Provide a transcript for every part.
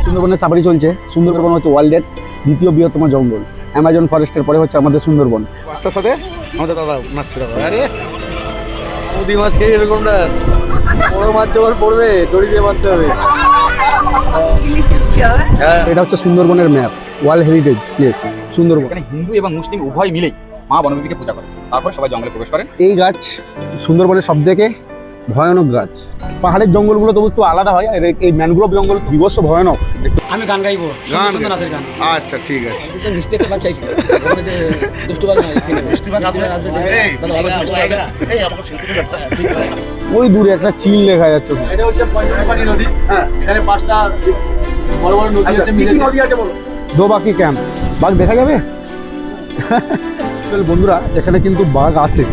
সুন্দরবনের সাফারি চলছে। সুন্দরবন হচ্ছে ওয়ার্ল্ডের দ্বিতীয় বৃহত্তম জঙ্গল। অ্যামাজন ফরেস্টের পরে হচ্ছে আমাদের সুন্দরবন। বাচ্চার সাথে আমাদের দাদা নাচছে। দাদা আরে নদী মাছ খেয়ে এরকম ডান্স, বড় মাছ যখন পড়বে দড়ি দিয়ে বাঁধতে হবে। এটা হচ্ছে সুন্দরবনের map, world heritage place Sundarban. এখানে হিন্দু এবং মুসলিম উভয় মিলেই মা বনবিবিকে পূজা করে, তারপর সবাই জঙ্গলে প্রবেশ করেন। এই গাছ সুন্দরবনের সব থেকে ভয়ানক গাছ। পাহাড়ের জঙ্গলগুলো তবু একটু আলাদা হয়, আর এই ম্যানগ্রোভ জঙ্গল বিভৎস ভয়ানক। আমি গান গাইবো, গান? সুন্দর নাচের গান। আচ্ছা ঠিক আছে। মিস্টেক বাদ চাইছি, দুষ্টুবাগ নয়, ওই দূরে একটা চিল দেখা যাচ্ছে। এটা হচ্ছে পঞ্চপানি নদী। হ্যাঁ, এখানে 5টা বড় বড় নদী আছে, মিলেছে। নদী আছে বলো? দোবাকি ক্যাম্প। বাঘ দেখা যাবে? বন্ধুরা এখানে কিন্তু বাঘ আছে,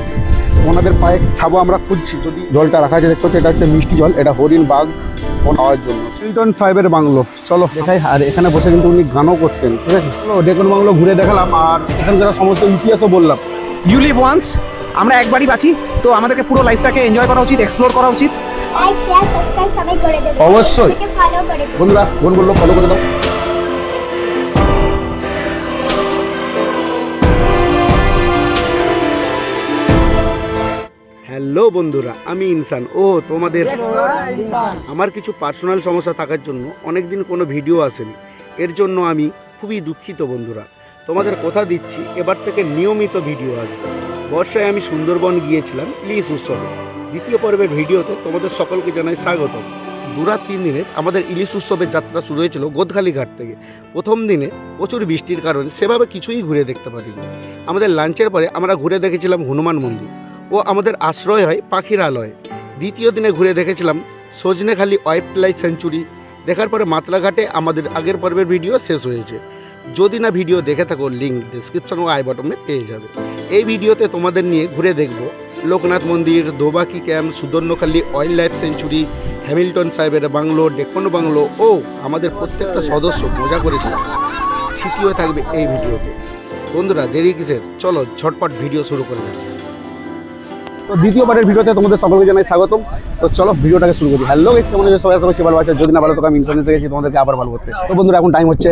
ওনাদের পায়ে ছাবো আমরা খুঁজছি। যদি জলটা রাখা আছে দেখতে হচ্ছে, এটা হচ্ছে মিষ্টি জল, এটা হরিণ বাঘ খাওয়ার জন্য। চিলটন সাহেবের বাংলো চলো দেখাই। আর এখানে বসে কিন্তু উনি গানও করতেন, ঠিক আছে? চলো ডেকন বাংলো ঘুরে দেখালাম, আর এখানকার সমস্ত ইতিহাসও বললাম। ইউ লিভ ওয়ান্স, আমরা একবারই বাঁচি, তো আমাদেরকে পুরো লাইফটাকে এনজয় করা উচিত, এক্সপ্লোর করা উচিত। লাইক শেয়ার সাবস্ক্রাইব সবাই করে দেবেন, অবশ্যই। ফলো করে দেবেন বন্ধুরা, বোন বললো ফলো করে দাও। হ্যালো বন্ধুরা, আমি ইনসান। ও তোমাদের আমার কিছু পার্সোনাল সমস্যা থাকার জন্য অনেক দিন কোনো ভিডিও আসেনি, এর জন্য আমি খুবই দুঃখিত বন্ধুরা। তোমাদের কথা দিচ্ছি এবার থেকে নিয়মিত ভিডিও আসবে। বর্ষায় আমি সুন্দরবন গিয়েছিলাম ইলিশ উৎসবে। দ্বিতীয় পর্বের ভিডিওতে তোমাদের সকলকে জানাই স্বাগত। 2-3 দিনের আমাদের ইলিশ উৎসবের যাত্রা শুরু হয়েছিল গোদখালি ঘাট থেকে। প্রথম দিনে প্রচুর বৃষ্টির কারণে সেভাবে কিছুই ঘুরে দেখতে পারিনি। আমাদের লাঞ্চের পরে আমরা ঘুরে দেখেছিলাম হনুমান মন্দির ও আমাদের আশ্রয় হয় পাখিরালয়। দ্বিতীয় দিনে ঘুরে দেখেছিলাম সজনেখালি ওয়াইল্ড লাইফ সেঞ্চুরি। দেখার পরে মাতলাঘাটে আমাদের আগের পর্বের ভিডিও শেষ হয়েছে। যদি না ভিডিও দেখে থাকো, লিঙ্ক ডিসক্রিপশন ও আই বটমে পেয়ে যাবে। এই ভিডিওতে তোমাদের নিয়ে ঘুরে দেখব লোকনাথ মন্দির, Dobanki camp, Sudhanyakhali wildlife sanctuary, Hamilton সাহেবের বাংলো, ডেকন বাংলো ও আমাদের প্রত্যেকটা সদস্য মজা করেছিল। স্মৃতিও থাকবে এই ভিডিওতে। বন্ধুরা দেরি কিসের, চলো ঝটপট ভিডিও শুরু করে দেয়। তো দ্বিতীয়বারের ভিডিওতে তোমাদের সকলকে জানাই স্বাগতম। তো চলো ভিডিওটাকে শুরু করি। হ্যালো গাইস, কেমন আছো সবাই? আশা করছি ভালো আছো। যদি না ভালো তো আমি ইনফরমেশন এসে গেছি তোমাদেরকে আবার ভালো করতে। তো বন্ধুরা এখন টাইম হচ্ছে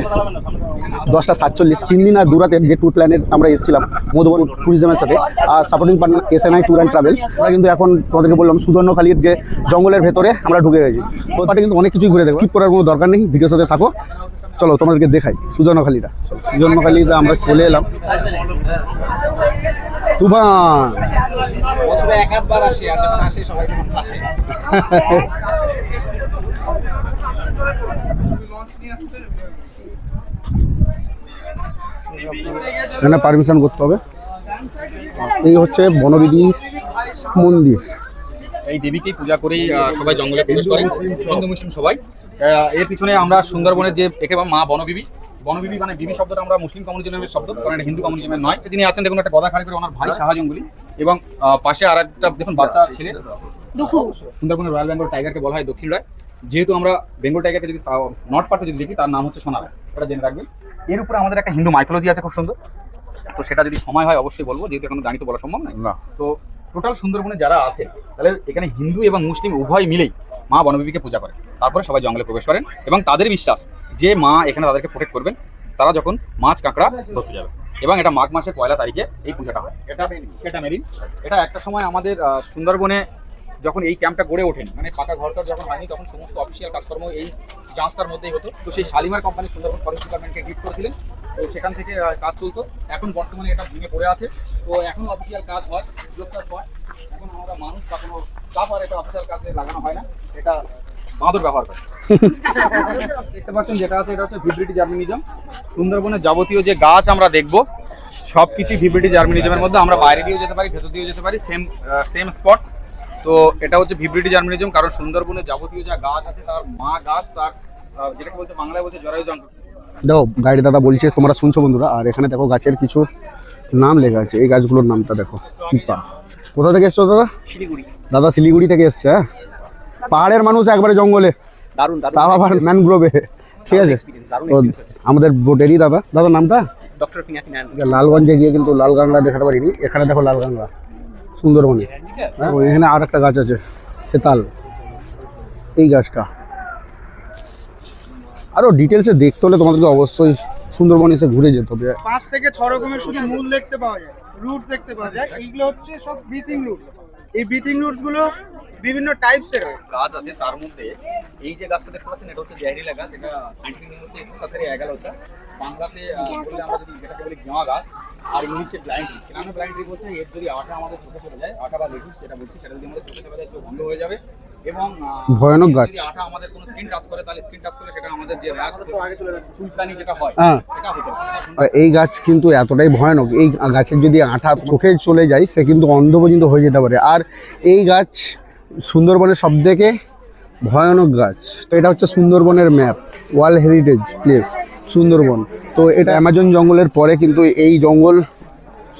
10টা 47। 3 দিন আর 2 রাতের যে ট্যুর প্ল্যানের আমরা এসেছিলাম মধুবন ট্যুরিজমের সাথে, আর supporting partner SNI tour and travel. আমরা কিন্তু এখন তোমাদেরকে বললাম সুদর্ণখালির যে জঙ্গলের ভেতরে আমরা ঢুকে গেছি। তো ওটা কিন্তু অনেক কিছুই ঘুরে দেখো, স্কিপ করার কোনো দরকার নেই, ভিডিওর সাথে থাকো। চলো তোমাদেরকে দেখাই সুদর্ণখালিটা। সুদর্ণখালিতে আমরা চলে এলাম। তুফান বছরে এক আধবার আসে, আর যখন আসে সবাই তখন ফাঁসে। এখানে পারমিশন করতে হবে। এই হচ্ছে বনবিবি মন্দির। এই দেবীকেই পূজা করেই সবাই জঙ্গলে প্রবেশ করেন, হিন্দু মুসলিম সবাই। এর পিছনে আমরা সুন্দরবনের যে একে মা বনবিবি, বনবিবি মানে বিবি শব্দটা আমরা মুসলিম কমিউনিজমের শব্দ, কারণ এটা হিন্দু কমিউনিজমের নয়। তিনি আছেন দেখুন একটা গদা খাড়ি করে, ওনার ভাই শাহজঙ্গলি, এবং পাশে আর একটা দেখুন বাচ্চা ছেলে দুঃখু। সুন্দরবনের রয়্যাল বেঙ্গল টাইগারকে বলা হয় দক্ষিণ রায়। যেহেতু আমরা বেঙ্গল টাইগারকে যদি নর্থ পার্টে যদি দেখি, তার নাম হচ্ছে সোনারা, এটা জেনে রাখবেন। এর উপরে আমাদের একটা হিন্দু মাইথোলজি আছে খুব সুন্দর। তো সেটা যদি সময় হয় অবশ্যই বলবো, যেহেতু এখন গাড়ি তো বলা সম্ভব নয়। তো টোটাল সুন্দরবনে যারা আছে, তাহলে এখানে হিন্দু এবং মুসলিম উভয় মিলেই মা বনবিবিকে পূজা করে, তারপরে সবাই জঙ্গলে প্রবেশ করেন, এবং তাদের বিশ্বাস যে মা এখানে তাদেরকে প্রোটেক্ট করবেন তারা যখন মাছ কাঁকড়া ধরতে যাবে। এবং এটা মাঘ মাসের 1 তারিখে এই পূজাটা হয়। এটা মেরিন। এটা একটা সময় আমাদের সুন্দরবনে যখন এই ক্যাম্পটা গড়ে ওঠেনি, মানে পাকা ঘরটার যখন হয়নি, তখন সমস্ত অফিসিয়াল কাজকর্ম এই জাঁচটার মধ্যেই হতো। তো সেই শালিমার কোম্পানি সুন্দরবন ফরেস্ট ডিপার্টমেন্টকে গিফট করেছিলেন, তো সেখান থেকে কাজ চলতো। এখন বর্তমানে এটা ভেঙে পড়ে আছে, তো এখন অফিসিয়াল কাজ হয়, সুযোগ কাজ হয়। এখন আমরা মানুষ বা কোনো স্টাফ আর এটা অফিসিয়াল কাজে লাগানো হয় না, এটা বাঁদর ব্যবহার করে। দেখতে পাচ্ছেন যেটা আছে, এটা হচ্ছে ভিব্রিটি জার্মিনিজম। সুন্দরবনের যাবতীয় যে গাছ আমরা দেখবো সবকিছু ভিব্রিটি জার্মিনিজমের মধ্যে। আমরা বাইরে দিয়েও যেতে পারি, ভেতর দিয়েও যেতে পারি, সেম স্পট। তো এটা হচ্ছে ভিব্রিটি জার্মিনিজম, কারণ সুন্দরবনের যাবতীয় যা গাছ আছে তার মা গাছ, তার যেটাকে বলছে বাংলায় বলছে জরায়ু যন্ত্র। দেখো গাইড দাদা বলছে, তোমরা শুনছো বন্ধুরা। আর এখানে দেখো গাছের কিছু নাম লেখা আছে, এই গাছগুলোর নামটা দেখো। কোথা থেকে এসছো দাদা? শিলিগুড়ি। দাদা শিলিগুড়ি থেকে এসছে। হ্যাঁ, পাহাড়ের মানুষ একবারে জঙ্গলে, দারুণ দারুণ, তাও আবার ম্যানগ্রোভে, ঠিক আছে? তো আমাদের বোটেরই দাদা, দাদার নামটা ডক্টর পিনাকি নারায়ণ। লালগঞ্জে গিয়ে কিন্তু লাল গাংলা দেখাতে পারিনি। এখানে দেখো লাল গাংলা সুন্দরবনে। হ্যাঁ, এখানে আর একটা গাছ আছে হেতাল, এই গাছটা। আরও ডিটেলসে দেখতে হলে তোমাদেরকে অবশ্যই সুন্দরবন এসে ঘুরে যেতে হবে। 5 থেকে 6 রকমের শুধু মূল দেখতে পাওয়া যায়, রুটস দেখতে পাওয়া যায়। এইগুলো হচ্ছে সব ব্রিথিং রুটস। এই ব্রিথিং রুটস গুলো বিভিন্ন টাইপসের হয়। গাছ আছে, তার মধ্যে এই যে গাছটা দেখতে পাচ্ছেন এটা হচ্ছে জাইরিলা গাছ। এটা সাইন্টিফিক নেম হচ্ছে এক্সকাসেরিয়া অ্যাগালোসা। বাংলাতে বললে আমরা যদি এটাকে বলি গেঁওয়া গাছ, আর ইংলিশে ব্লাইন্ড ট্রি। কেন ব্লাইন্ড ট্রি বলছে, এর যদি আঠা আমাদের চোখে চলে যায়, আঠা বা লেগুস সেটা বলছি, সেটা যদি আমাদের চোখে চলে যায় চোখ বন্ধ হয়ে যাবে। এবং ভয়ানক গাছ। যদি আঠা আমাদের কোনো স্কিন টাচ করে, তাহলে স্কিন টাচ করলে সেটা আমাদের যে র্যাশ চুলকানি যেটা হয় হ্যাঁ। সেটা হতে পারে। আর এই গাছ কিন্তু এতটাই ভয়ানক, এই গাছের যদি আঠা চোখে চলে যায় সে কিন্তু অন্ধ পর্যন্ত হয়ে যেতে পারে। আর এই গাছ সুন্দরবনের সবথেকে ভয়ানক গাছ। তো এটা হচ্ছে সুন্দরবনের map, world heritage place Sundarban. তো এটা অ্যামাজন জঙ্গলের পরে কিন্তু এই জঙ্গল,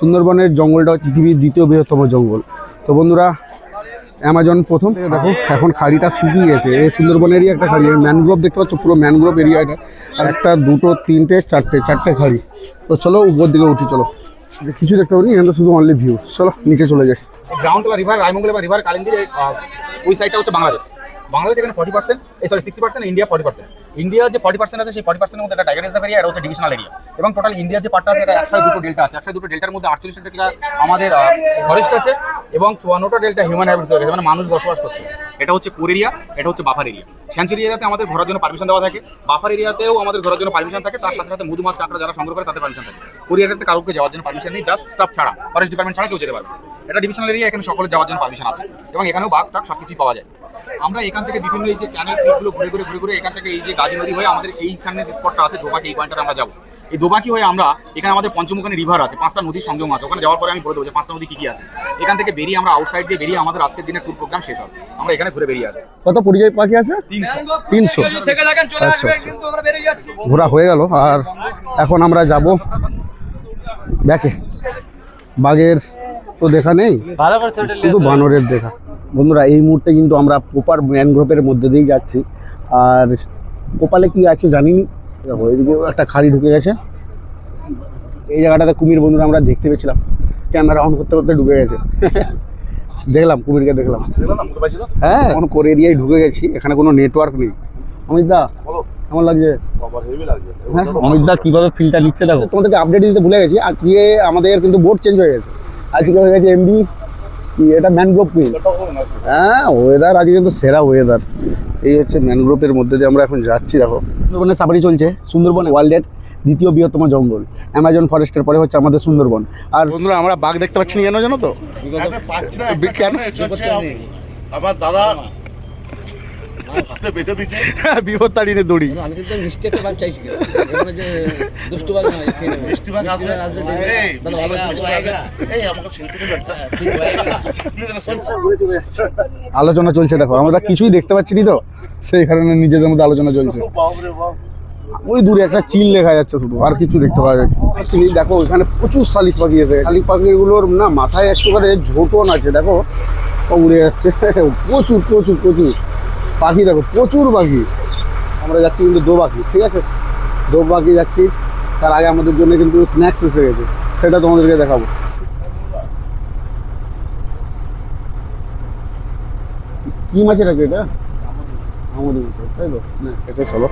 সুন্দরবনের জঙ্গলটা হচ্ছে পৃথিবীর দ্বিতীয় বৃহত্তম জঙ্গল। তো বন্ধুরা, অ্যামাজন প্রথম। দেখো এখন খাড়িটা শুকিয়ে গেছে, এই সুন্দরবনেরই একটা খাড়ি, ম্যানগ্রোভ দেখতে পাচ্ছ, পুরো ম্যানগ্রোভ এরিয়া এটা। আর একটা, দুটো, তিনটে, চারটে খাড়ি। তো চলো উপর দিকে উঠি, চলো। কিছু দেখতে পাবো, এখানে শুধু অনলি ভিউ। চলো নিচে চলে যাই। গ্রাউন্ড বা রিভার রায়মঙ্গল বা রিভার কালিন্দির ওই সাইডটা হচ্ছে বাংলাদেশ। বাংলাদেশ এখানে 40%, 60%, ইন্ডিয়া 40%। ইন্ডিয়ার যে 40% আছে সেই 40%-এর মধ্যে একটা টাইগার রিজার্ভ এরিয়া, এটা হচ্ছে ডিভিশনাল এরিয়া। এবং টোটাল ইন্ডিয়ার যে পার্টটা আছে এটা 102টো ডেল্টা আছে। 102টো ডেল্টার মধ্যে 48টা ডেল্টা আমাদের ফরেস্ট আছে এবং 54টা ডেল্টা হিউম্যান হ্যাবিটস আছে, মানে মানুষ বসবাস করছে। এটা হচ্ছে কোর এরিয়া, এটা হচ্ছে বাফার এরিয়া। স্যাঞ্চুরি এরিয়াতে আমাদের ঘোরার জন্য পারমিশন দেওয়া থাকে, বাফার এরিয়াতেও আমাদের ঘোরার জন্য পারমিশন থাকে। তার সাথে সাথে মধু মাছ কাঁকড়া যারা সংগ্রহ করে তাদের পারমিশন থাকে। কোর এরিয়াতে কারোকে যাওয়ার জন্য পারমিশন নেই, জাস্ট স্টাফ ছাড়া, ফরেস্ট ডিপার্টমেন্ট ছাড়া কেউ যেতে পারবে। এটা ডিভিশনাল এরিয়া, এখানে সকলে যাওয়ার জন্য পারমিশন আছে এবং এখানেও বাঘ টাক সব কিছুই পাওয়া যায়। আমরা এখান থেকে বিভিন্ন এই যে ক্যানেল ট্রিপগুলো ঘুরে এখান থেকে এই যে গাজী নদী হয়ে আমাদের এইখানে যে স্পটটা আছে দোবাকি, এই পয়েন্টটাতে আমরা যাবো। এই দোবাকি হয়ে আমরা এখানে আমাদের পঞ্চমুখানি রিভার আছে, 5টা নদীর সংযম আছে। ওখানে যাওয়ার পরে আমি বলে দেবো যে 5টা নদী কি আছে। এখান থেকে বেরিয়ে আমরা আউটসাইড দিয়ে বেরিয়ে আমাদের আজকের দিনের ট্যুর প্রোগ্রাম শেষ হবে। আমরা এখানে ঘুরে বেরিয়ে আসি। কত পরিযায়ী পাখি আছে? 300। আচ্ছা, ঘোরা হয়ে গেল। আর এখন আমরা যাব ব্যাকে। বাঘের তো দেখা নেই, শুধু বানরের দেখা। বন্ধুরা, এই মুহূর্তে কিন্তু আমরা প্রপার ম্যানগ্রোভের মধ্যে দিয়েই যাচ্ছি। আর কপালে কি আছে জানিনি। দেখো এদিকেও একটা খাড়ি ঢুকে গেছে। এই জায়গাটাতে কুমির বন্ধুরা আমরা দেখতে পেয়েছিলাম, ক্যামেরা অন করতে করতে ঢুকে গেছে। দেখলাম কুমিরকে, দেখলাম। হ্যাঁ, এখন কোর এরিয়ায় ঢুকে গেছি, এখানে কোনো নেটওয়ার্ক নেই। অমিত দা কেমন লাগছে? হ্যাঁ, অমিত দা কীভাবে ফিলটা নিচ্ছে দেখো। তোমাদেরকে আপডেট দিতে ভুলে গেছি, আজকে আমাদের কিন্তু বোট চেঞ্জ হয়ে গেছে। আজকে হয়ে গেছে এমবি কি, এটা ম্যানগ্রোভ কুইন। হ্যাঁ, ওয়েদার আজকে কিন্তু সেরা ওয়েদার। এই হচ্ছে ম্যানগ্রোভের মধ্যে দিয়ে আমরা এখন যাচ্ছি। দেখো সুন্দরবনের সাফারি চলছে। সুন্দরবন ওয়ার্ল্ডের দ্বিতীয় বৃহত্তম জঙ্গল, অ্যামাজন ফরেস্টের পরে হচ্ছে আমাদের সুন্দরবন। আর বন্ধুরা, আমরা বাঘ দেখতে পাচ্ছি না কেন জানো তো? কেন? আমার দাদা বেঁধে দিচ্ছে বিপদ তাড়িয়ে দড়ি। আমি কিন্তু মিষ্টি একটা বাঘ চাইছি, এখানে যে দুষ্টু বাঘ নয়, মিষ্টি ভাগ আসবে এই আমাকে সেলফি একটা আলোচনা চলছে, দেখো আমরা কিছুই দেখতে পাচ্ছি না তো, সেই কারণে নিজেদের মধ্যে আলোচনা চলছে। ওই দূরে একটা চিল দেখা যাচ্ছে শুধু, আর কিছু দেখতে পাওয়া যাচ্ছে। দেখো ওইখানে প্রচুর শালিক পাখি আছে। শালিক পাখিগুলোর না মাথায় একেবারে ঝোঁটন আছে, দেখো উড়ে যাচ্ছে। প্রচুর প্রচুর প্রচুর পাখি, দেখো প্রচুর পাখি। আমরা যাচ্ছি কিন্তু দোবাকি, ঠিক আছে, দোবাকি যাচ্ছি। তার আগে আমাদের জন্য কিন্তু স্ন্যাক্স এসে গেছে, সেটা তোমাদেরকে দেখাবো। কি মাছের আছে এটা? আমাদের মাছের, তাই তো? স্ন্যাক্স এসে চলো।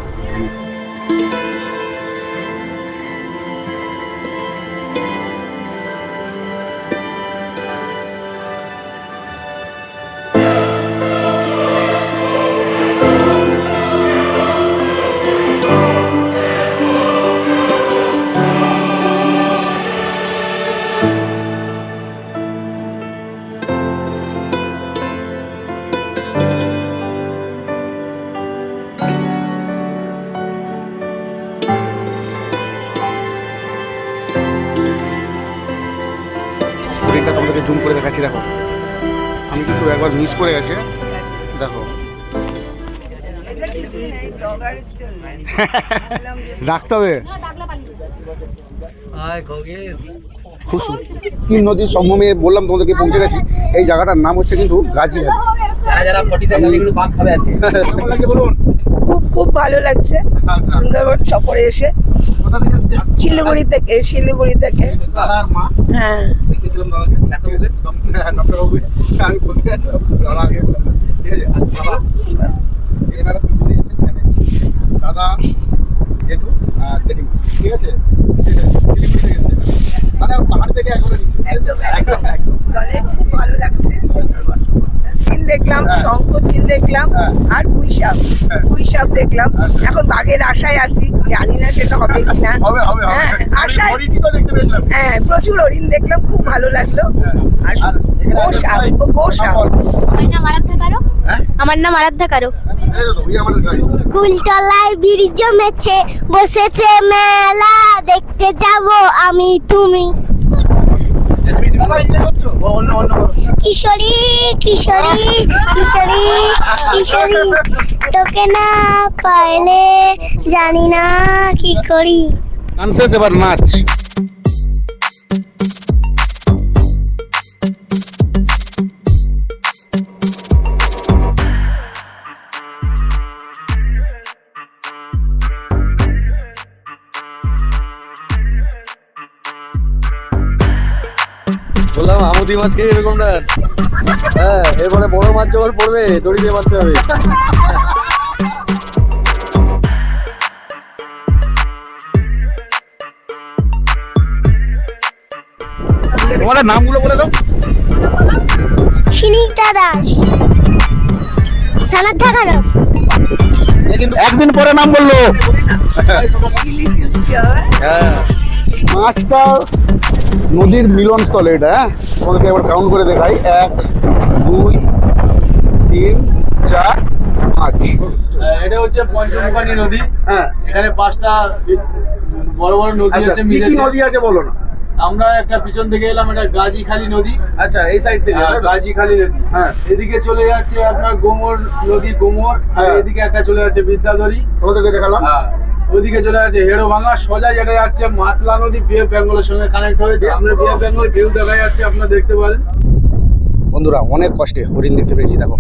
স্ক্রিনটা তোমাদেরকে জুম করে দেখাচ্ছি, দেখো আমি কিন্তু একবার মিস করে গেছে, দেখো রাখতে হবে। খুব তিন নদীর সঙ্গমে বললাম তোমাদেরকে পৌঁছে গেছি। এই জায়গাটার নাম হচ্ছে কিন্তু গাজীঘাট। বলুন। খুব খুব ভালো লাগছে সুন্দরবন সফরে এসে। শিলিগুড়ি থেকে, শিলিগুড়ি থেকে। হ্যাঁ, দাদা ঠিক আছে শিলিগুড়ি থেকে এসেছে মানে পাহাড় থেকে একবারে নিচে একদম জলে খুব ভালো লাগছে সুন্দরবন শহরটা। চিল দেখলাম, শঙ্খ চিল দেখলাম, আর কুই সাপ দেখলাম। এখন বাঘের আশায় আছি, জানি না সেটা হবে কিনা। হবে হবে হবে হ্যাঁ, আশায় হরিণই তো দেখতে পেয়েছিলাম হ্যাঁ, প্রচুর হরিণ দেখলাম, খুব ভালো লাগলো। আর আর এখানে গোসাপ আমার নাম আরাধ্যা কারো। আমার নাম আরাধ্যা কারো। ওই আমাদের গাড়ি কুলতলায় বীর জমেছে, বসেছে মেলা, দেখতে যাব আমি তুমি। কিশোরী কিশোরী কিশোরী কিশোরী, তোকে না পাইলে জানি না কি করি। ডান্সেস এবার নাচ। বললাম আমুদি মাছ খেয়ে এরকম ডান্স। হ্যাঁ, এরপরে বড় মাছ যখন পড়বে দড়ি দিয়ে বাঁধতে হবে। তোমাদের নামগুলো বলে দাও। সুনিতা দাস, সানাধ্যা কারো। কিন্তু একদিন পরে নাম বললো। হ্যাঁ, মাছটা নদীর মিলনস্থলে এটা। হ্যাঁ, তোমাদেরকে এবার কাউন্ট করে দেখাই। 1 2 3 4 5। এটা হচ্ছে পঞ্চমুখানী নদী। হ্যাঁ, এখানে 5টা বড় বড় নদী আচ্ছা আছে কি কি মিলেছে। নদী আছে বলো না। আমরা একটা পিছন থেকে এলাম, এটা গাজীখালী নদী। আচ্ছা এই সাইড থেকে গাজীখালী নদী। হ্যাঁ। এদিকে চলে যাচ্ছে আপনার গোমর নদী, গোমর। আর হ্যাঁ। এদিকে একটা চলে যাচ্ছে বিদ্যাধরী। তোমাদেরকে দেখালাম। হ্যাঁ, ওইদিকে চলে যাচ্ছে হেড়ো ভাঙা। সোজা যেটা যাচ্ছে মাতলা নদী, বে অফ বেঙ্গলের সঙ্গে কানেক্ট হয়েছে। আপনার বে অফ বেঙ্গল ভিউ দেখা যাচ্ছে, আপনারা দেখতে পারেন। বন্ধুরা অনেক কষ্টে হরিণ দেখতে পেয়েছি। দেখো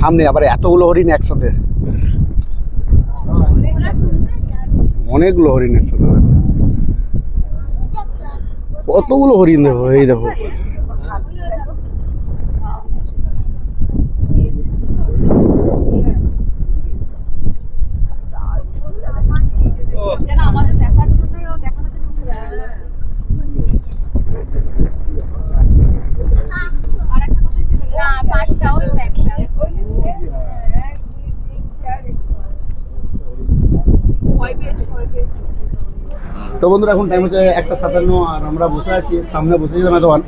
সামনে আবার এতগুলো হরিণ একসাথে, অনেকগুলো হরিণ একসাথে। কতগুলো হরিণ দেখো, এই দেখো। তো বন্ধুরা এখন টাইম হচ্ছে 1:57 আর আমরা বসে আছি, সামনে বসেছিলাম এতক্ষণ।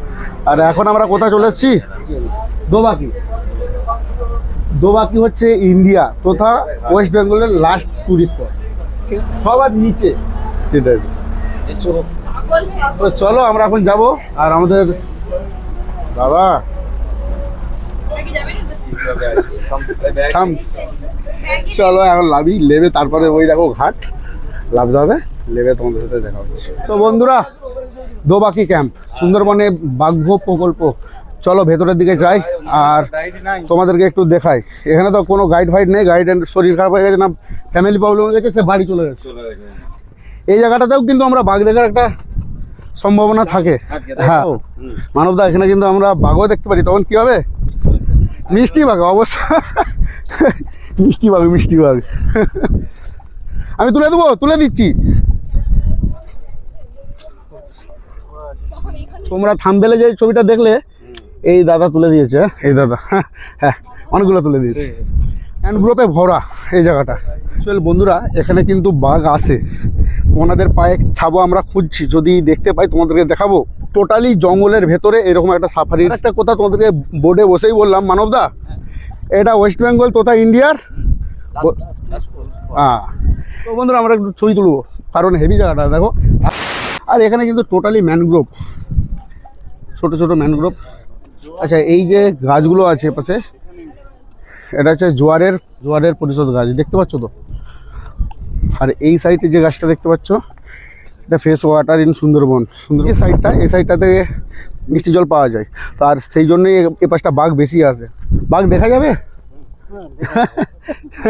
আর এখন আমরা কোথায় চলে এসেছি? দোবাকি। দোবাকি হচ্ছে ইন্ডিয়া তথা ওয়েস্ট বেঙ্গলের লাস্ট টুরিস্ট স্পট, সবার নিচে। সেটাই। তো চলো আমরা এখন যাব। আর আমাদের দাদা থামস। চলো এখন লাভি লেবে, তারপরে ওই দেখো ঘাট লাভতে হবে, লেবে তোমাদের সাথে দেখা হচ্ছে। তো বন্ধুরা দোবাকি ক্যাম্প, সুন্দরবনে বাঘ্য প্রকল্প। চলো ভেতরের দিকে যাই আর তোমাদেরকে একটু দেখাই। এখানে তো কোনো গাইড ফাইড নেই, গাইডের শরীর খারাপ হয়ে গেছে না ফ্যামিলি প্রবলেম হয়ে গেছে, সে বাড়ি চলে গেছে। এই জায়গাটাতেও কিন্তু আমরা বাঘ দেখার একটা সম্ভাবনা থাকে। হ্যাঁ মানবদা, এখানে কিন্তু আমরা বাঘও দেখতে পারি। তখন কি হবে? মিষ্টি বাঘ, অবশ্য মিষ্টি বাঘ, মিষ্টি বাঘ। আমি তুলে দেবো, তুলে দিচ্ছি। তোমরা থাম্বনেলে যে ছবিটা দেখলে এই দাদা তুলে দিয়েছে। এই দাদা হ্যাঁ অনেকগুলো তুলে দিয়েছে। অ্যান্ড গ্রুপে ভরা এই জায়গাটা। চল বন্ধুরা, এখানে কিন্তু বাঘ আছে, ওনাদের পায়ে ছাবো আমরা খুঁজছি, যদি দেখতে পাই তোমাদেরকে দেখাবো। টোটালি জঙ্গলের ভেতরে এরকম একটা সাফারি। একটা কথা তোমাদেরকে বোর্ডে বসেই বললাম, মানবদা এটা ওয়েস্ট বেঙ্গল তথা ইন্ডিয়ার। হ্যাঁ, তো বন্ধুরা আমরা একটু ছবি তুলবো, কারণ হেভি জায়গাটা দেখো। আর এখানে কিন্তু টোটালি ম্যানগ্রোভ, ছোট ছোট ম্যানগ্রোভ। আচ্ছা এই যে গাছগুলো আছে পাশে, এটা হচ্ছে জোয়ারের পরিষদ গাছ, দেখতে পাচ্ছ তো। আর এই সাইডে যে গাছটা দেখতে পাচ্ছ, এটা ফ্রেশ ওয়াটার ইন সুন্দরবন। এই সাইডটাতে মিষ্টি জল পাওয়া যায়। তো আর সেই জন্যই এ পাশটা বাঘ বেশি আসে। বাঘ দেখা যাবে?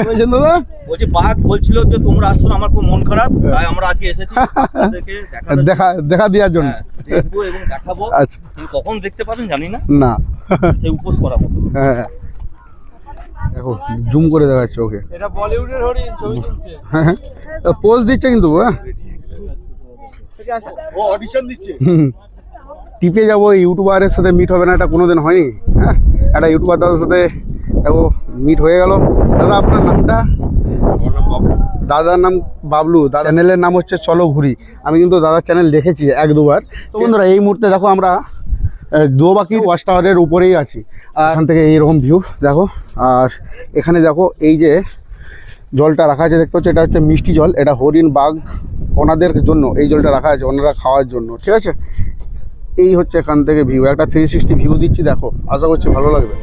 বলছেন দাদা? বলছি বাঘ বলছিল যে তোমরা আসছো, আমার খুব মন খারাপ, তাই আমরা আজকে এসেছি দেখা দেওয়ার জন্য। দেখবো এবং দেখাবো। আচ্ছা, কখন দেখতে পাবেন জানি না, না সেই উপোস করার মতো। হ্যাঁ দেখো জুম করে দেখাচ্ছে ওকে। এটা বলিউডের হরিণ, ছবি তুলছে। হ্যাঁ পোজ দিচ্ছে কিন্তু। হ্যাঁ ও অডিশন দিচ্ছে। টিপে যাবো ইউটিউবারের সাথে মিট হবে না, এটা কোনোদিন হয়নি। হ্যাঁ, একটা ইউটিউবার দাদার সাথে দেখো মিট হয়ে গেল। দাদা আপনার নামটা? দাদার নাম বাবলু, চ্যানেলের নাম হচ্ছে চলো ঘুরি। আমি কিন্তু দাদার চ্যানেল দেখেছি 1-2 বার। তো বন্ধুরা এই মুহূর্তে দেখো আমরা দোবাকি ওয়াচ টাওয়ারের উপরেই আছি। আর এখান থেকে এইরকম ভিউ দেখো। আর এখানে দেখো এই যে জলটা রাখা আছে দেখতে হচ্ছে, এটা হচ্ছে মিষ্টি জল। এটা হরিণ বাঘ ওনাদের জন্য এই জলটা রাখা আছে, ওনারা খাওয়ার জন্য, ঠিক আছে। এই হচ্ছে এখান থেকে ভিউ, একটা 360 ভিউ দিচ্ছি, দেখো। আশা করছি ভালো লাগবে।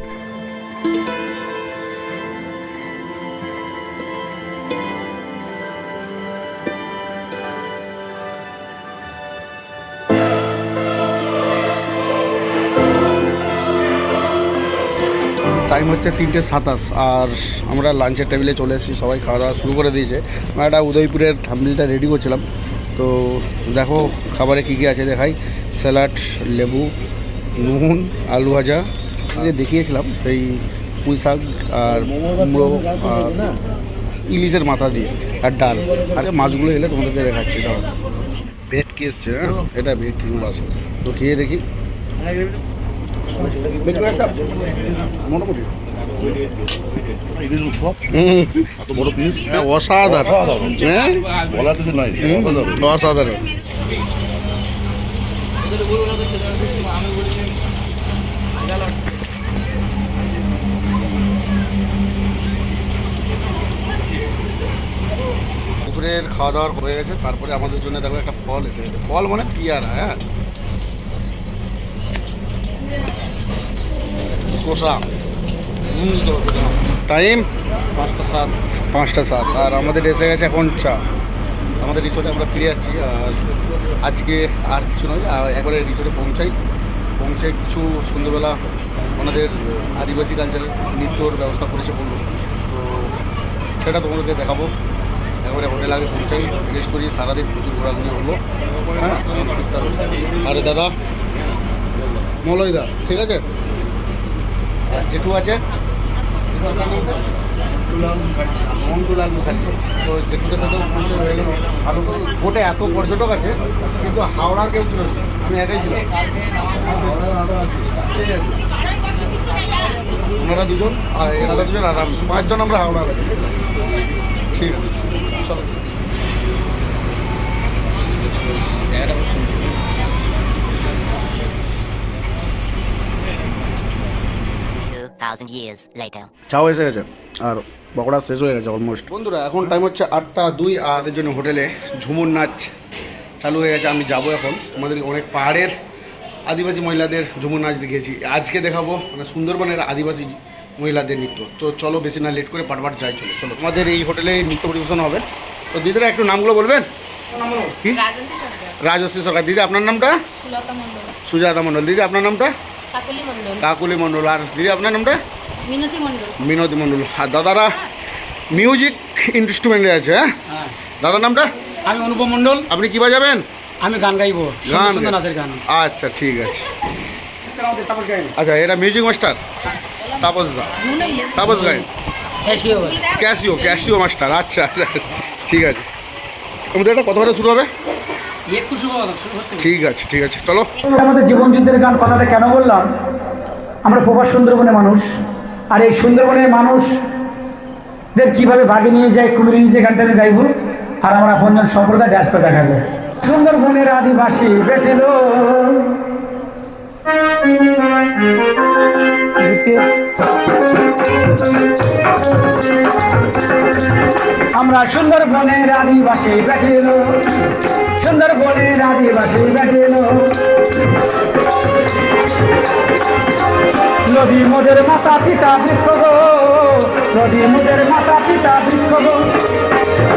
টাইম হচ্ছে 3:27 আর আমরা লাঞ্চের টেবিলে চলে এসেছি। সবাই খাওয়া দাওয়া শুরু করে দিয়েছে। আমরা একটা উদয়পুরের থাম্বনেলটা রেডি করছিলাম। তো দেখো খাবারে কী কী আছে দেখাই। স্যালাড, লেবু, নুন, আলু ভাজা, যে দেখিয়েছিলাম সেই পুঁই শাক আর কুমড়ো, ইলিশের মাথা দিয়ে, আর ডাল। আচ্ছা মাছগুলো এলে তোমাদেরকে দেখাচ্ছি। দাও ভেটকি এসছে, হ্যাঁ এটা ভেটকি মাছ। তো খেয়ে দেখি। মোটামুটি এত বড় পিস, অসাধারণ, হ্যাঁ বলার কিছু নাই, অসাধারণ। দুপুরের খাওয়া দাওয়ার হয়ে গেছে। তারপরে আমাদের জন্য দেখো একটা ফল এসে গেছে। ফল মানে পিয়ারা, হ্যাঁ কষা। টাইম 5:07 আর আমাদের এসে গেছে এখন চা। আমাদের রিসোর্টে আমরা ফিরে যাচ্ছি। আর আজকে আর কিছু নয়, একবারে রিসোর্টে পৌঁছে কিছু সন্ধ্যেবেলা আমাদের আদিবাসী কালচারের নৃত্যর ব্যবস্থা করেছে বললো। তো সেটা তোমাদেরকে দেখাবো। একবারে হোটেল আগে পৌঁছাই, রেস্ট করি, সারাদিন প্রচুর ঘোরাঘুরি হলো। হ্যাঁ আরে দাদা মলয় দা, ঠিক আছে। আর জেঠু আছে মন্টুলাল মুখার্জি। তো জেঠুদের সাথেও পরিচয় হয়ে গেল। ভালো করে বোটে এত পর্যটক আছে, কিন্তু হাওড়ার কেউ ছিল না, আমি একাই ছিলাম। ওনারা দুজন আর এনারা দুজন আর আমি, 5 জন আমরা হাওড়ার আছি। ঠিক আছে চলো। 2,000 years later. চাও এসে গেছে আর পকোড়া শেষ হয়ে গেছে অলমোস্ট। বন্ধুরা এখন টাইম হচ্ছে 8:02 আর এর জন্য হোটেলে ঝুমুর নাচ চালু হয়ে গেছে। আমি যাবো এখন। আমাদের অনেক পাহাড়ের আদিবাসী মহিলাদের ঝুমুর নাচ দেখিয়েছি, আজকে দেখাবো মানে সুন্দরবনের আদিবাসী মহিলাদের নৃত্য। তো চলো বেশি না লেট করে পাটপাট যাই। চলো আমাদের এই হোটেলে নৃত্য পরিবেশন হবে। তো দিদিরা একটু নামগুলো বলবেন। কি? রাজশ্রী সরকার। দিদি আপনার নামটা? সুজাতা মণ্ডল। দিদি আপনার নামটা? কাকুলি মণ্ডল। আর দিদি আপনার নামটা? মিনতি মণ্ডল। আর দাদারা মিউজিক ইনস্ট্রুমেন্টে আছে। হ্যাঁ দাদার নামটা? আমি অনুপম মণ্ডল। আপনি কি বাজাবেন? আমি গান গাইবো, সুন্দর নাচের গান। আচ্ছা ঠিক আছে। আচ্ছা এটা music master Tapas da, Tapas Gain. Casio master. আচ্ছা ঠিক আছে। আমাদের এটা কত করে শুরু হবে? ঠিক আছে চলো। আমাদের জীবন যুদ্ধের গান কথাটা কেন বললাম, আমরা প্রবাস সুন্দরবনের মানুষ। আর এই সুন্দরবনের মানুষদের কিভাবে ভাগে নিয়ে যায় কুমিরে নিজে গানটা আমি গাইবো। আর আমরা আপনজন সম্প্রদায় ড্যান্স করে দেখাবো। সুন্দরবনের আদিবাসী বেটেল, আমরা সুন্দরবনের আদিবাসী বেটেল, সুন্দরবনের আদিবাসী বেটেল। নদী মোদের মাতা পিতা বৃক্ষ গো, নদী মোদের মাতা পিতা বৃক্ষ গো।